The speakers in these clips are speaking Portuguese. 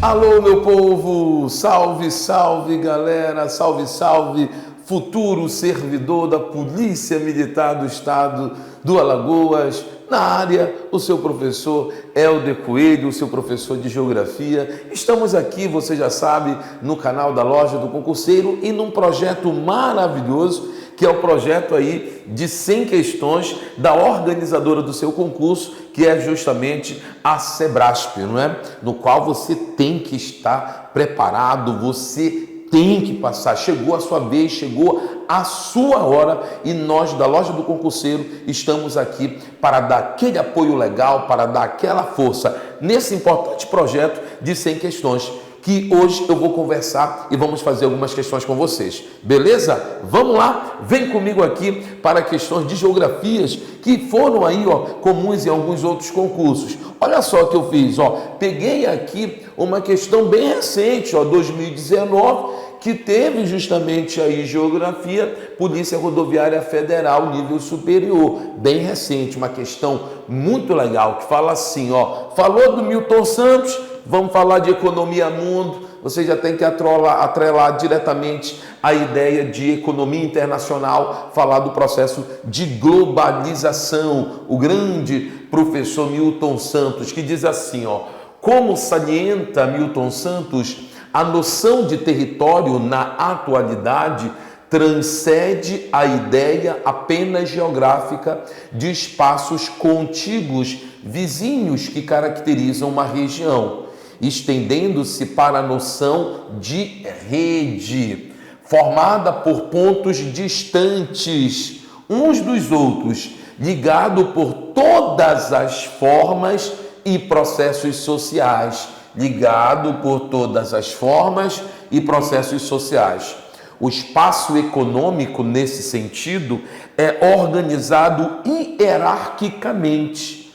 Alô, meu povo! Salve, salve, galera! Salve, salve, futuro servidor da Polícia Militar do Estado do Alagoas. Na área, o seu professor Helder Coelho, o seu professor de Geografia. Estamos aqui, você já sabe, no canal da Loja do Concurseiro e num projeto maravilhoso, que é o projeto aí de 100 questões da organizadora do seu concurso, que é justamente a Sebrasp, não é? No qual você tem que estar preparado, você tem que passar. Chegou a sua vez, chegou a sua hora e nós da Loja do Concurseiro estamos aqui para dar aquele apoio legal, para dar aquela força nesse importante projeto de 100 questões, que hoje eu vou conversar e vamos fazer algumas questões com vocês. Beleza? Vamos lá? Vem comigo aqui para questões de geografias que foram aí, comuns em alguns outros concursos. Olha só o que eu fiz, peguei aqui uma questão bem recente, 2019, que teve justamente aí geografia, Polícia Rodoviária Federal, nível superior, bem recente, uma questão muito legal, que fala assim, falou do Milton Santos, vamos falar de economia mundo, você já tem que atrelar diretamente a ideia de economia internacional, falar do processo de globalização. O grande professor Milton Santos, que diz assim, como salienta Milton Santos, a noção de território na atualidade transcende a ideia apenas geográfica de espaços contíguos, vizinhos que caracterizam uma região, estendendo-se para a noção de rede, formada por pontos distantes uns dos outros, ligado por todas as formas e processos sociais, O espaço econômico, nesse sentido, é organizado hierarquicamente,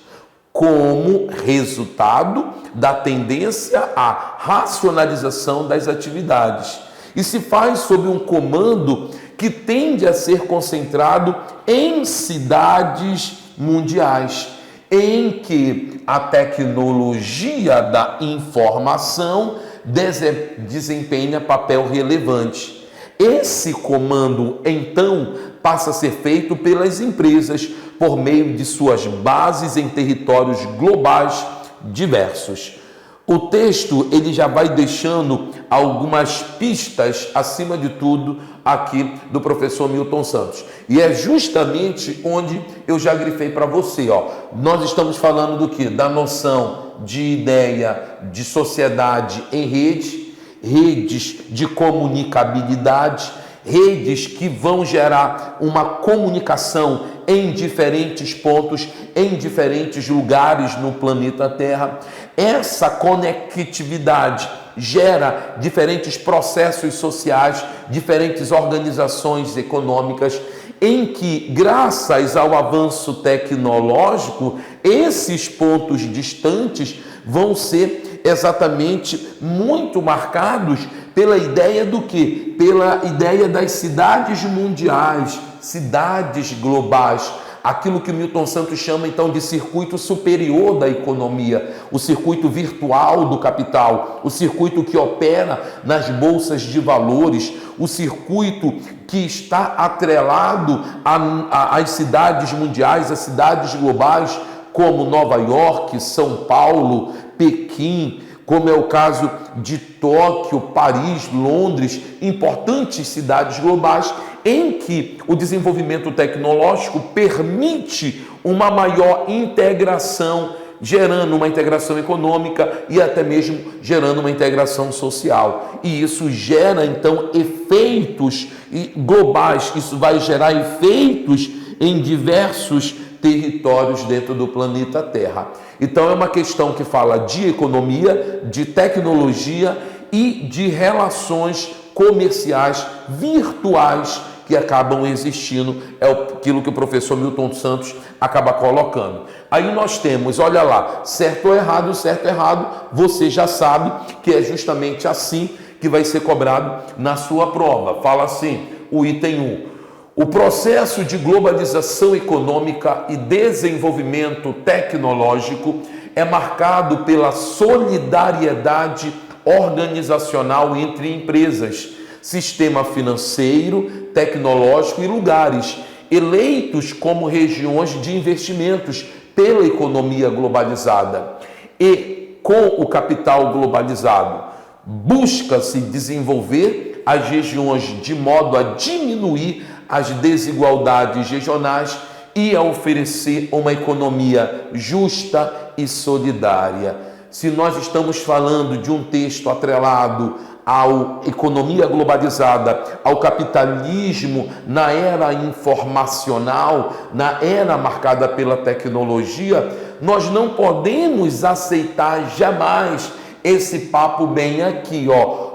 como resultado da tendência à racionalização das atividades, e se faz sob um comando que tende a ser concentrado em cidades mundiais, em que a tecnologia da informação desempenha papel relevante. Esse comando, então, passa a ser feito pelas empresas por meio de suas bases em territórios globais diversos. O texto ele já vai deixando algumas pistas, acima de tudo, aqui do professor Milton Santos. E é justamente onde eu já grifei para você. Nós estamos falando do quê? Da noção de ideia de sociedade em rede, redes de comunicabilidade, redes que vão gerar uma comunicação em diferentes pontos, em diferentes lugares no planeta Terra. Essa conectividade gera diferentes processos sociais, diferentes organizações econômicas, em que, graças ao avanço tecnológico, esses pontos distantes vão ser exatamente muito marcados pela ideia do quê? Pela ideia das cidades mundiais, cidades globais, aquilo que o Milton Santos chama então de circuito superior da economia, o circuito virtual do capital, o circuito que opera nas bolsas de valores, o circuito que está atrelado às cidades mundiais, às cidades globais, como Nova York, São Paulo, Pequim, como é o caso de Tóquio, Paris, Londres, importantes cidades globais, em que o desenvolvimento tecnológico permite uma maior integração, gerando uma integração econômica e até mesmo gerando uma integração social. E isso gera, então, efeitos globais, isso vai gerar efeitos em diversos territórios dentro do planeta Terra. Então é uma questão que fala de economia, de tecnologia e de relações comerciais virtuais que acabam existindo, é aquilo que o professor Milton Santos acaba colocando. Aí nós temos, olha lá, certo ou errado, você já sabe que é justamente assim que vai ser cobrado na sua prova. Fala assim, o item 1. O processo de globalização econômica e desenvolvimento tecnológico é marcado pela solidariedade organizacional entre empresas, sistema financeiro, tecnológico e lugares, eleitos como regiões de investimentos pela economia globalizada. E com o capital globalizado, busca-se desenvolver as regiões de modo a diminuir as desigualdades regionais e a oferecer uma economia justa e solidária. Se nós estamos falando de um texto atrelado à economia globalizada, ao capitalismo na era informacional, na era marcada pela tecnologia, nós não podemos aceitar jamais esse papo bem aqui,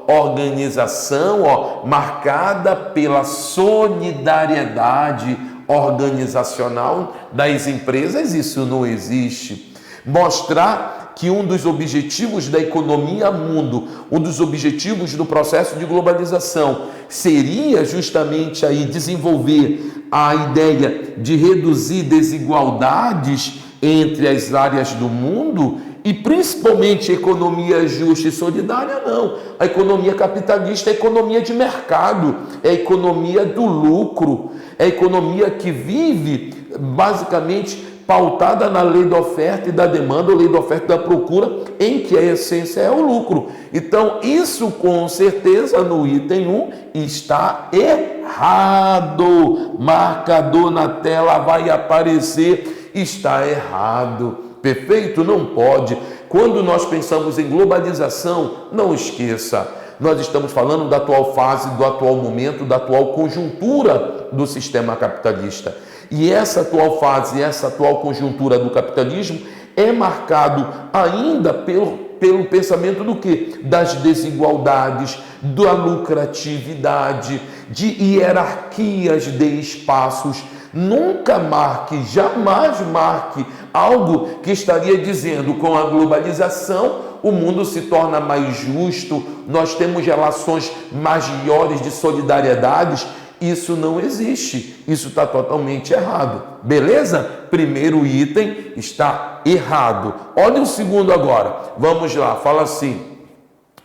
organização, marcada pela solidariedade organizacional das empresas. Isso não existe. Mostrar que um dos objetivos da economia mundo, um dos objetivos do processo de globalização seria justamente aí desenvolver a ideia de reduzir desigualdades entre as áreas do mundo, e principalmente economia justa e solidária, não. A economia capitalista é a economia de mercado, é a economia do lucro, é a economia que vive basicamente pautada na lei da oferta e da demanda, ou lei da oferta e da procura, em que a essência é o lucro. Então, isso com certeza no item 1 está errado. Marcador na tela vai aparecer, está errado. Perfeito? Não pode. Quando nós pensamos em globalização, não esqueça, nós estamos falando da atual fase, do atual momento, da atual conjuntura do sistema capitalista. E essa atual fase, essa atual conjuntura do capitalismo é marcado ainda pelo pensamento do quê? Das desigualdades, da lucratividade, de hierarquias de espaços. Nunca marque, jamais marque algo que estaria dizendo com a globalização o mundo se torna mais justo, nós temos relações maiores de solidariedades. Isso não existe, isso está totalmente errado, beleza? Primeiro item está errado. Olha o segundo agora, vamos lá, fala assim: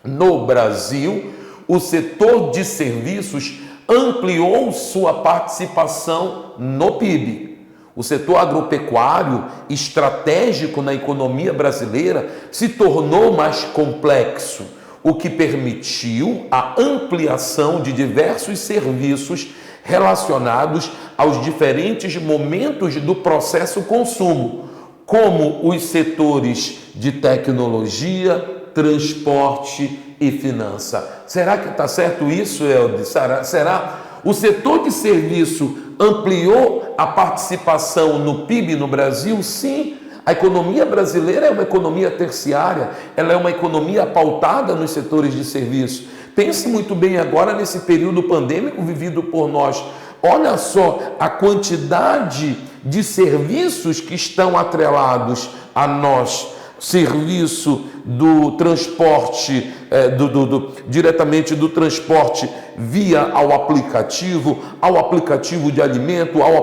no Brasil, o setor de serviços ampliou sua participação no PIB. O setor agropecuário, estratégico na economia brasileira, se tornou mais complexo, o que permitiu a ampliação de diversos serviços relacionados aos diferentes momentos do processo consumo, como os setores de tecnologia, transporte e finança. Será que está certo isso, Helder? Será? O setor de serviço ampliou a participação no PIB no Brasil? Sim. A economia brasileira é uma economia terciária, ela é uma economia pautada nos setores de serviço. Pense muito bem agora nesse período pandêmico vivido por nós. Olha só a quantidade de serviços que estão atrelados a nós. Serviço do transporte, diretamente do transporte via ao aplicativo de alimento, ao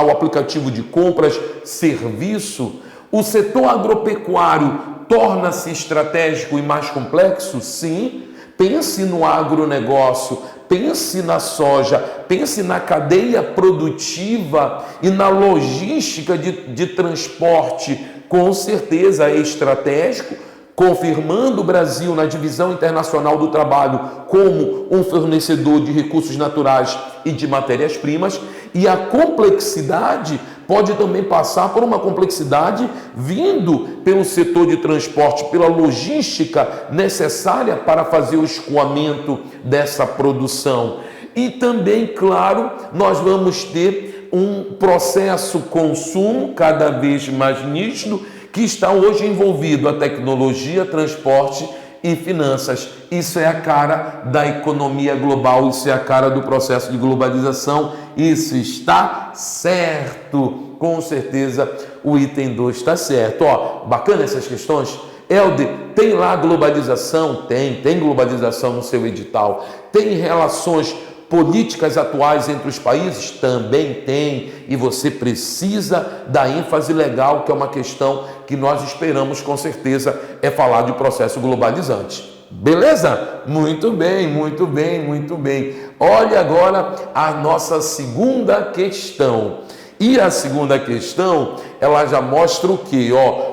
aplicativo de compras, serviço. O setor agropecuário torna-se estratégico e mais complexo? Sim. Pense no agronegócio, pense na soja, pense na cadeia produtiva e na logística de transporte. Com certeza é estratégico, confirmando o Brasil na divisão internacional do trabalho como um fornecedor de recursos naturais e de matérias-primas, e a complexidade pode também passar por uma complexidade vindo pelo setor de transporte, pela logística necessária para fazer o escoamento dessa produção. E também, claro, nós vamos ter um processo consumo cada vez mais nítido, que está hoje envolvido a tecnologia, transporte e finanças. Isso é a cara da economia global, isso é a cara do processo de globalização, isso está certo. Com certeza o item 2 está certo. Bacana essas questões? Helder, tem lá globalização? Tem globalização no seu edital. Tem relações políticas atuais entre os países? Também tem, e você precisa da ênfase legal, que é uma questão que nós esperamos com certeza é falar de processo globalizante. Beleza? Muito bem, muito bem, muito bem. Olha agora a nossa segunda questão. E a segunda questão, ela já mostra o quê?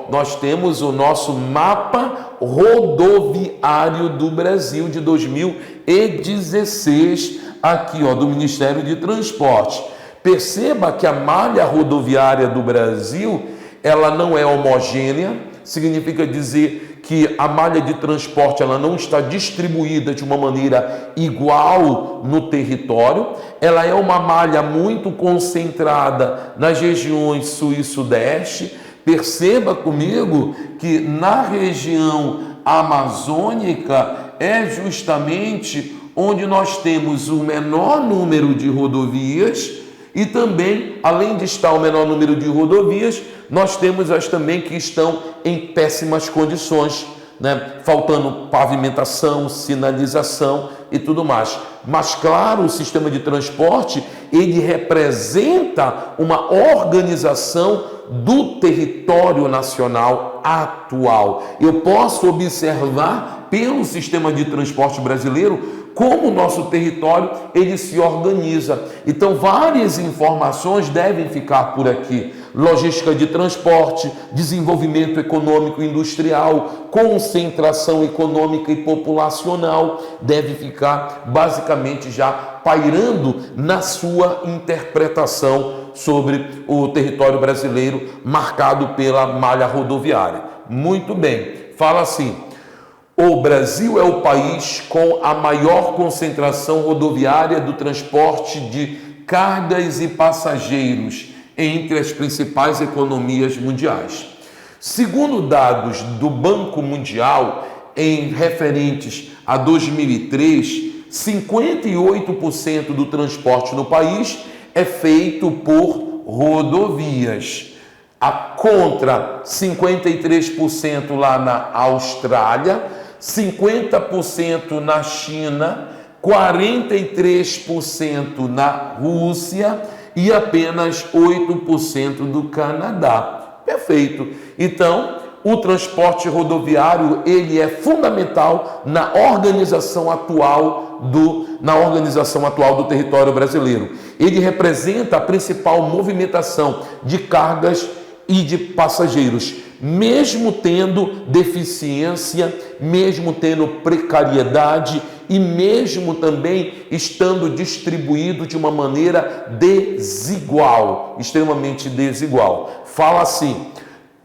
Nós temos o nosso mapa rodoviário do Brasil de 2016, aqui, do Ministério de Transporte. Perceba que a malha rodoviária do Brasil, ela não é homogênea, significa dizer que a malha de transporte ela não está distribuída de uma maneira igual no território, ela é uma malha muito concentrada nas regiões sul e sudeste. Perceba comigo que na região amazônica é justamente onde nós temos o menor número de rodovias e também, além de estar o menor número de rodovias, nós temos as também que estão em péssimas condições, né? Faltando pavimentação, sinalização e tudo mais. Mas claro, o sistema de transporte, ele representa uma organização do território nacional atual. Eu posso observar pelo sistema de transporte brasileiro como o nosso território ele se organiza. Então, várias informações devem ficar por aqui. Logística de transporte, desenvolvimento econômico e industrial, concentração econômica e populacional, deve ficar basicamente já pairando na sua interpretação sobre o território brasileiro marcado pela malha rodoviária. Muito bem, fala assim: o Brasil é o país com a maior concentração rodoviária do transporte de cargas e passageiros entre as principais economias mundiais. Segundo dados do Banco Mundial, em referentes a 2003, 58% do transporte no país é feito por rodovias, contra 53% lá na Austrália, 50% na China, 43% na Rússia e apenas 8% do Canadá. Perfeito. Então, o transporte rodoviário, ele é fundamental na organização atual do território brasileiro. Ele representa a principal movimentação de cargas e de passageiros, mesmo tendo deficiência, mesmo tendo precariedade e mesmo também estando distribuído de uma maneira desigual, extremamente desigual. Fala assim: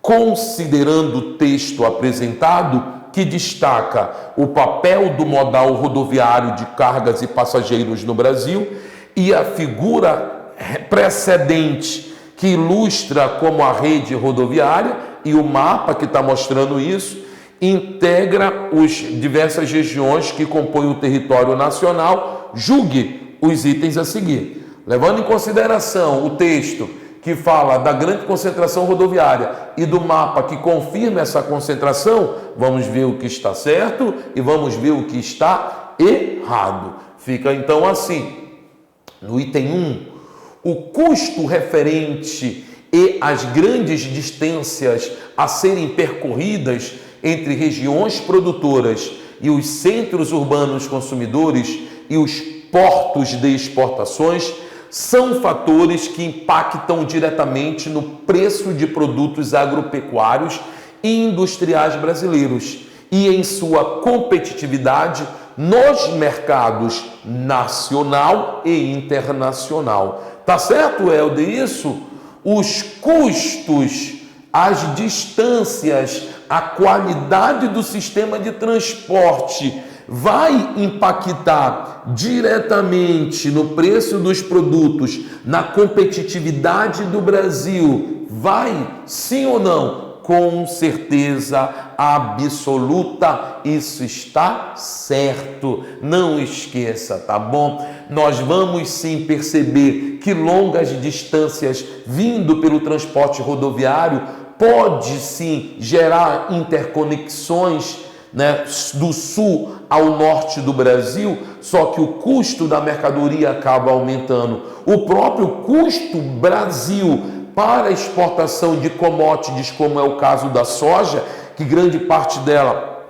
considerando o texto apresentado, que destaca o papel do modal rodoviário de cargas e passageiros no Brasil, e a figura precedente que ilustra como a rede rodoviária e o mapa que está mostrando isso, integra as diversas regiões que compõem o território nacional. Julgue os itens a seguir. Levando em consideração o texto que fala da grande concentração rodoviária e do mapa que confirma essa concentração, vamos ver o que está certo e vamos ver o que está errado. Fica então assim, no item 1, o custo referente e as grandes distâncias a serem percorridas entre regiões produtoras e os centros urbanos consumidores e os portos de exportações são fatores que impactam diretamente no preço de produtos agropecuários e industriais brasileiros e em sua competitividade nos mercados nacional e internacional. Tá certo, Helder? Isso? Os custos, as distâncias, a qualidade do sistema de transporte vai impactar diretamente no preço dos produtos, na competitividade do Brasil. Vai, sim ou não? Com certeza absoluta, isso está certo. Não esqueça, tá bom? Nós vamos sim perceber que longas distâncias vindo pelo transporte rodoviário pode sim gerar interconexões, né, do sul ao norte do Brasil, só que o custo da mercadoria acaba aumentando. O próprio custo Brasil para a exportação de commodities, como é o caso da soja, que grande parte dela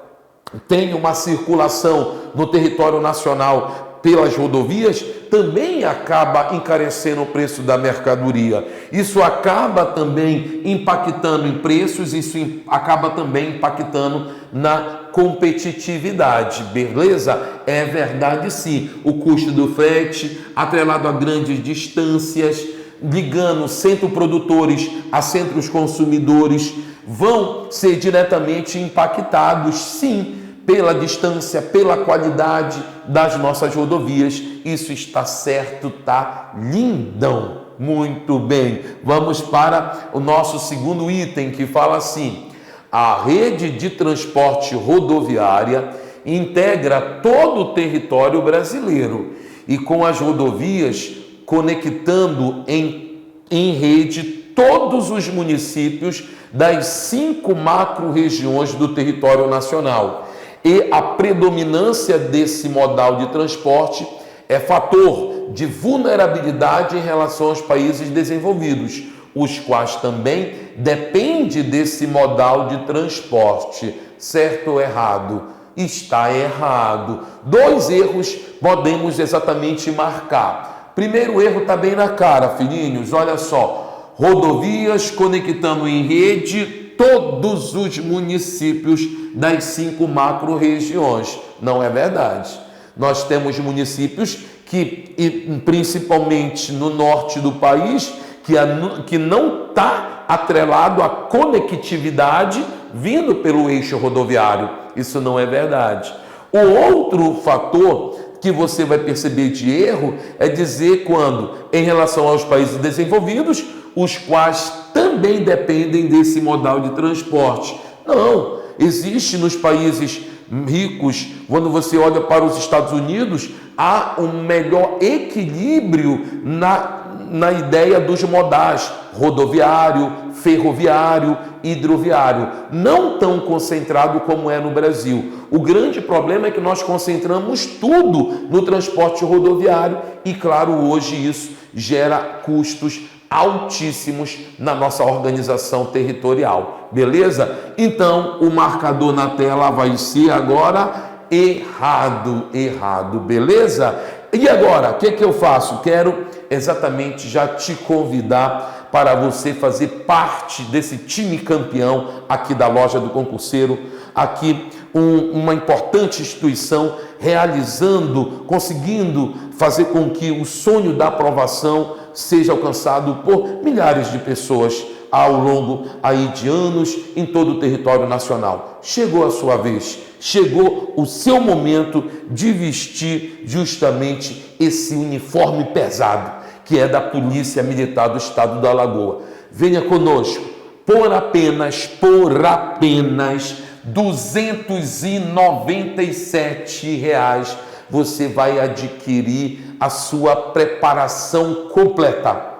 tem uma circulação no território nacional pelas rodovias, também acaba encarecendo o preço da mercadoria. Isso acaba também impactando em preços, isso acaba também impactando na competitividade, beleza? É verdade sim, o custo do frete, atrelado a grandes distâncias, ligando centros produtores a centros consumidores, vão ser diretamente impactados, sim, pela distância, pela qualidade das nossas rodovias. Isso está certo, tá lindão. Muito bem, vamos para o nosso segundo item, que fala assim: a rede de transporte rodoviária integra todo o território brasileiro e com as rodovias conectando em rede todos os municípios das 5 macro-regiões do território nacional. E a predominância desse modal de transporte é fator de vulnerabilidade em relação aos países desenvolvidos, os quais também dependem desse modal de transporte. Certo ou errado? Está errado. 2 erros podemos exatamente marcar. Primeiro erro está bem na cara, filhinhos, olha só. Rodovias conectando em rede todos os municípios das 5 macro-regiões. Não é verdade. Nós temos municípios que, principalmente no norte do país, que não está atrelado à conectividade vindo pelo eixo rodoviário. Isso não é verdade. O outro fator que você vai perceber de erro é dizer quando, em relação aos países desenvolvidos, os quais também dependem desse modal de transporte. Não, existe nos países ricos, quando você olha para os Estados Unidos, há um melhor equilíbrio na ideia dos modais, rodoviário, ferroviário, hidroviário, não tão concentrado como é no Brasil. O grande problema é que nós concentramos tudo no transporte rodoviário e, claro, hoje isso gera custos altíssimos na nossa organização territorial, beleza? Então, o marcador na tela vai ser agora errado, beleza? E agora, o que eu faço? Quero exatamente já te convidar para você fazer parte desse time campeão aqui da Loja do Concurseiro, aqui uma importante instituição conseguindo fazer com que o sonho da aprovação seja alcançado por milhares de pessoas ao longo aí de anos em todo o território nacional. Chegou a sua vez, chegou o seu momento de vestir justamente esse uniforme pesado, que é da Polícia Militar do Estado da Alagoa. Venha conosco, por apenas R$ 297, você vai adquirir a sua preparação completa.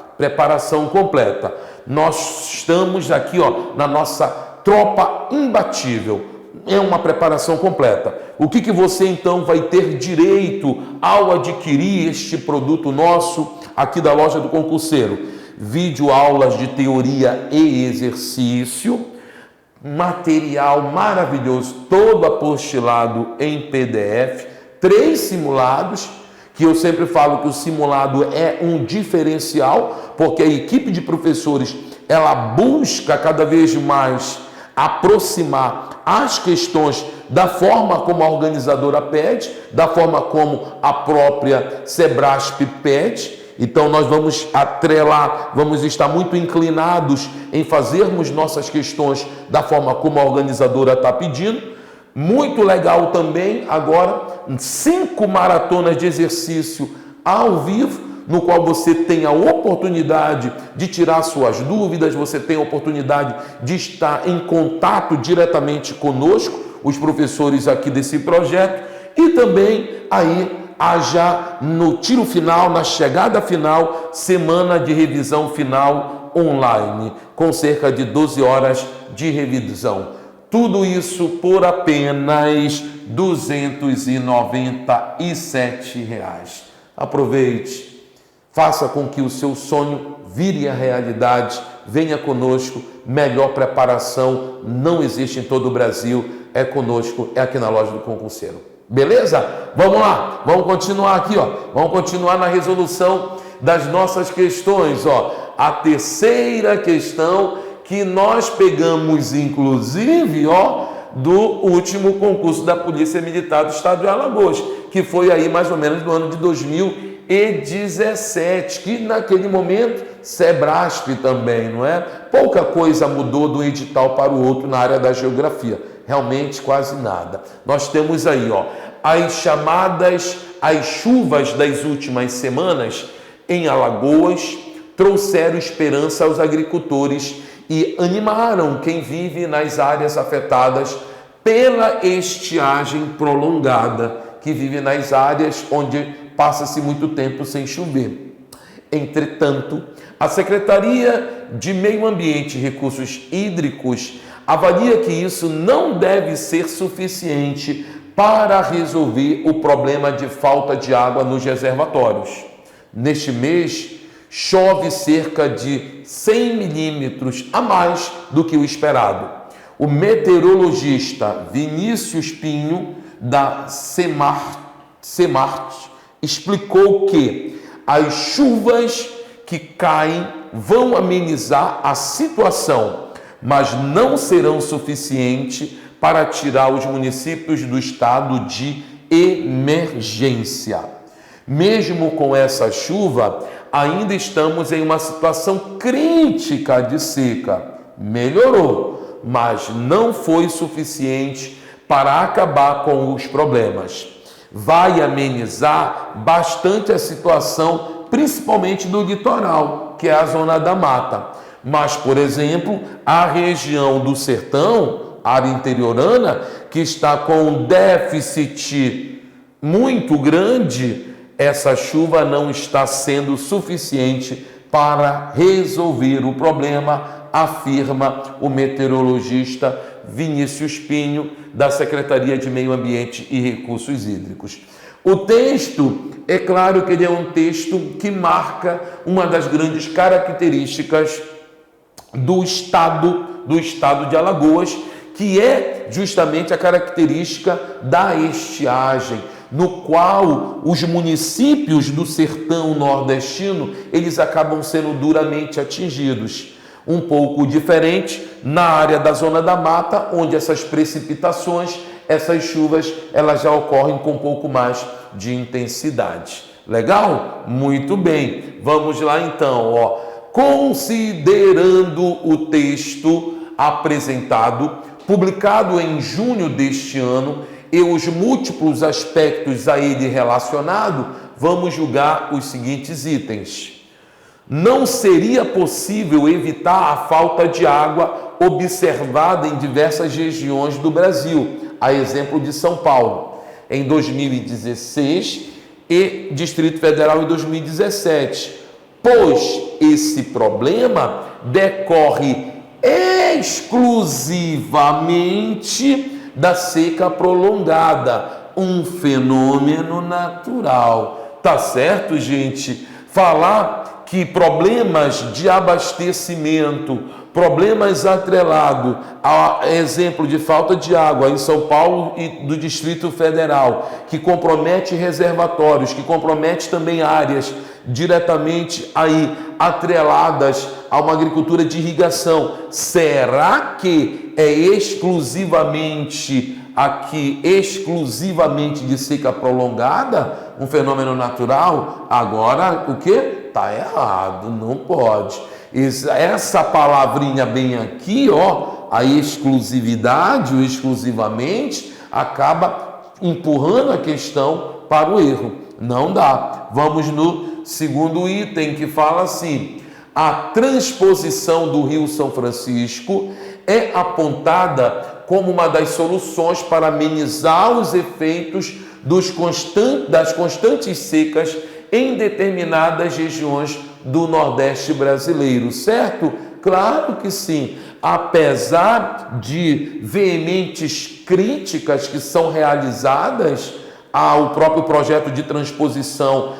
Nós estamos aqui, na nossa tropa imbatível. É uma preparação completa. O que você então vai ter direito ao adquirir este produto nosso aqui da Loja do Concurseiro? Vídeo aulas de teoria e exercício, material maravilhoso, todo apostilado em PDF, 3 simulados, que eu sempre falo que o simulado é um diferencial, porque a equipe de professores, ela busca cada vez mais aproximar as questões da forma como a organizadora pede, da forma como a própria Sebrasp pede. Então nós vamos atrelar, vamos estar muito inclinados em fazermos nossas questões da forma como a organizadora está pedindo. Muito legal também agora 5 maratonas de exercício ao vivo, no qual você tem a oportunidade de tirar suas dúvidas, você tem a oportunidade de estar em contato diretamente conosco, os professores aqui desse projeto, e também aí já no tiro final, na chegada final, semana de revisão final online, com cerca de 12 horas de revisão. Tudo isso por apenas R$ 297. Aproveite, faça com que o seu sonho vire a realidade, venha conosco, melhor preparação não existe em todo o Brasil, é conosco, é aqui na loja do concurseiro. Beleza? Vamos lá, vamos continuar aqui, ó. Vamos continuar na resolução das nossas questões, ó. A terceira questão que nós pegamos, inclusive, ó, do último concurso da Polícia Militar do Estado de Alagoas, que foi aí mais ou menos no ano de 2017, que naquele momento Sebrasp também, não é? Pouca coisa mudou do edital para o outro na área da geografia, realmente quase nada. Nós temos aí, ó, as chuvas das últimas semanas em Alagoas trouxeram esperança aos agricultores e animaram quem vive nas áreas afetadas pela estiagem prolongada, que vive nas áreas onde passa-se muito tempo sem chover. Entretanto, a Secretaria de Meio Ambiente e Recursos Hídricos avalia que isso não deve ser suficiente para resolver o problema de falta de água nos reservatórios. Neste mês, chove cerca de 100 milímetros a mais do que o esperado. O meteorologista Vinícius Pinho, da Semart, explicou que as chuvas que caem vão amenizar a situação, mas não serão suficientes para tirar os municípios do estado de emergência. Mesmo com essa chuva, ainda estamos em uma situação crítica de seca. Melhorou, mas não foi suficiente para acabar com os problemas. Vai amenizar bastante a situação, principalmente do litoral, que é a zona da mata. Mas, por exemplo, a região do sertão, área interiorana, que está com um déficit muito grande, essa chuva não está sendo suficiente para resolver o problema, afirma o meteorologista Vinícius Pinho, da Secretaria de Meio Ambiente e Recursos Hídricos. O texto, é claro que ele é um texto que marca uma das grandes características do estado de Alagoas, que é justamente a característica da estiagem, no qual os municípios do sertão nordestino, eles acabam sendo duramente atingidos. Um pouco diferente na área da zona da mata, onde essas precipitações, essas chuvas, elas já ocorrem com um pouco mais de intensidade. Legal? Muito bem. Vamos lá então, ó. Considerando o texto apresentado, publicado em junho deste ano, e os múltiplos aspectos a ele relacionados, vamos julgar os seguintes itens. Não seria possível evitar a falta de água observada em diversas regiões do Brasil, a exemplo de São Paulo, em 2016 e Distrito Federal em 2017, pois esse problema decorre exclusivamente da seca prolongada, um fenômeno natural. Tá certo, gente? Falar que problemas de abastecimento, problemas atrelados a exemplo de falta de água em São Paulo e do Distrito Federal, que compromete reservatórios, que compromete também áreas diretamente aí atreladas a uma agricultura de irrigação. Será que é exclusivamente de seca prolongada, um fenômeno natural? Agora, o quê? Está errado, não pode. Essa palavrinha bem aqui, ó, a exclusividade, o exclusivamente, acaba empurrando a questão para o erro. Não dá. Vamos no segundo item, que fala assim: a transposição do Rio São Francisco é apontada como uma das soluções para amenizar os efeitos das constantes secas em determinadas regiões do Nordeste brasileiro, certo? Claro que sim. Apesar de veementes críticas que são realizadas ao próprio projeto de transposição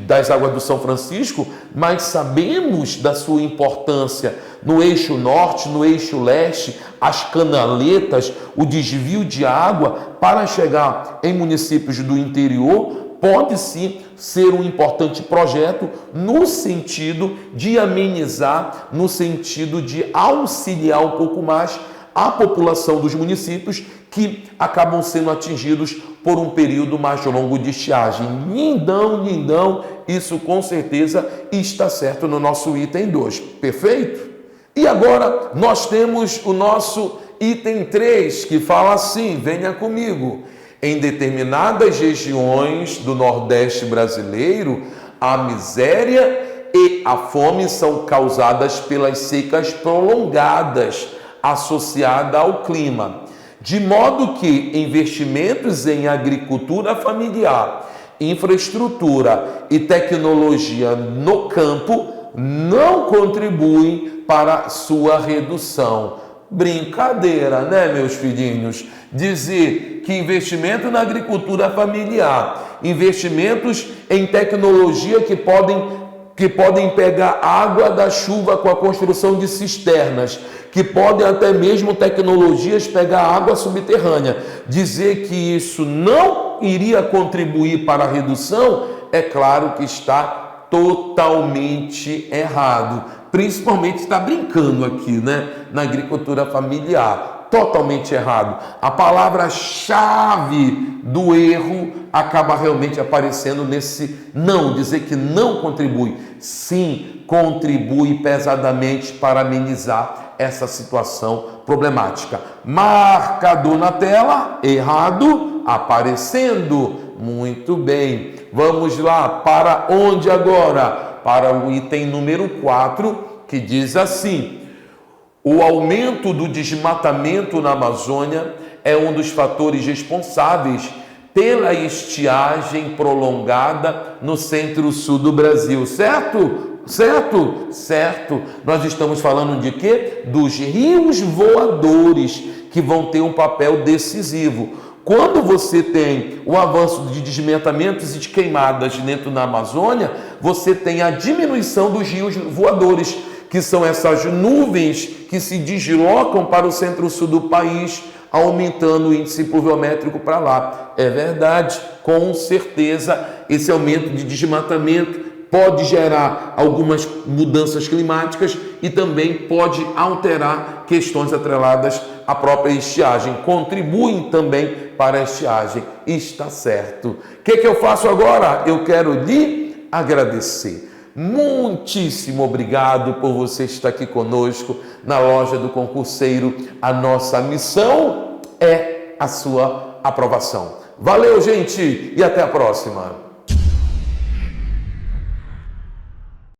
das águas do São Francisco, mas sabemos da sua importância no eixo norte, no eixo leste, as canaletas, o desvio de água para chegar em municípios do interior, pode sim ser um importante projeto no sentido de amenizar, no sentido de auxiliar um pouco mais a população dos municípios que acabam sendo atingidos por um período mais longo de estiagem. Lindão, isso com certeza está certo no nosso item 2, perfeito? E agora nós temos o nosso item 3, que fala assim, venha comigo. Em determinadas regiões do Nordeste brasileiro, a miséria e a fome são causadas pelas secas prolongadas associadas ao clima, de modo que investimentos em agricultura familiar, infraestrutura e tecnologia no campo não contribuem para sua redução. Brincadeira, né, meus filhinhos? Dizer que investimento na agricultura familiar, investimentos em tecnologia que podem pegar água da chuva com a construção de cisternas, que podem até mesmo tecnologias pegar água subterrânea. Dizer que isso não iria contribuir para a redução, é claro que está totalmente errado. Principalmente está brincando aqui, né? Na agricultura familiar. Totalmente errado. A palavra-chave do erro acaba realmente aparecendo nesse não, dizer que não contribui. Sim, contribui pesadamente para amenizar essa situação problemática. Marcador na tela, errado, aparecendo. Muito bem. Vamos lá, para onde agora? Para o item número 4, que diz assim: o aumento do desmatamento na Amazônia é um dos fatores responsáveis pela estiagem prolongada no centro-sul do Brasil, certo? Certo. Nós estamos falando de quê? Dos rios voadores, que vão ter um papel decisivo. Quando você tem o avanço de desmatamentos e de queimadas dentro da Amazônia, você tem a diminuição dos rios voadores, que são essas nuvens que se deslocam para o centro-sul do país, aumentando o índice pluviométrico para lá. É verdade, com certeza, esse aumento de desmatamento pode gerar algumas mudanças climáticas e também pode alterar questões atreladas à própria estiagem. Contribuem também para a estiagem. Está certo. O que eu faço agora? Eu quero lhe agradecer. Muitíssimo obrigado por você estar aqui conosco na loja do concurseiro. A nossa missão é a sua aprovação. Valeu, gente, e até a próxima.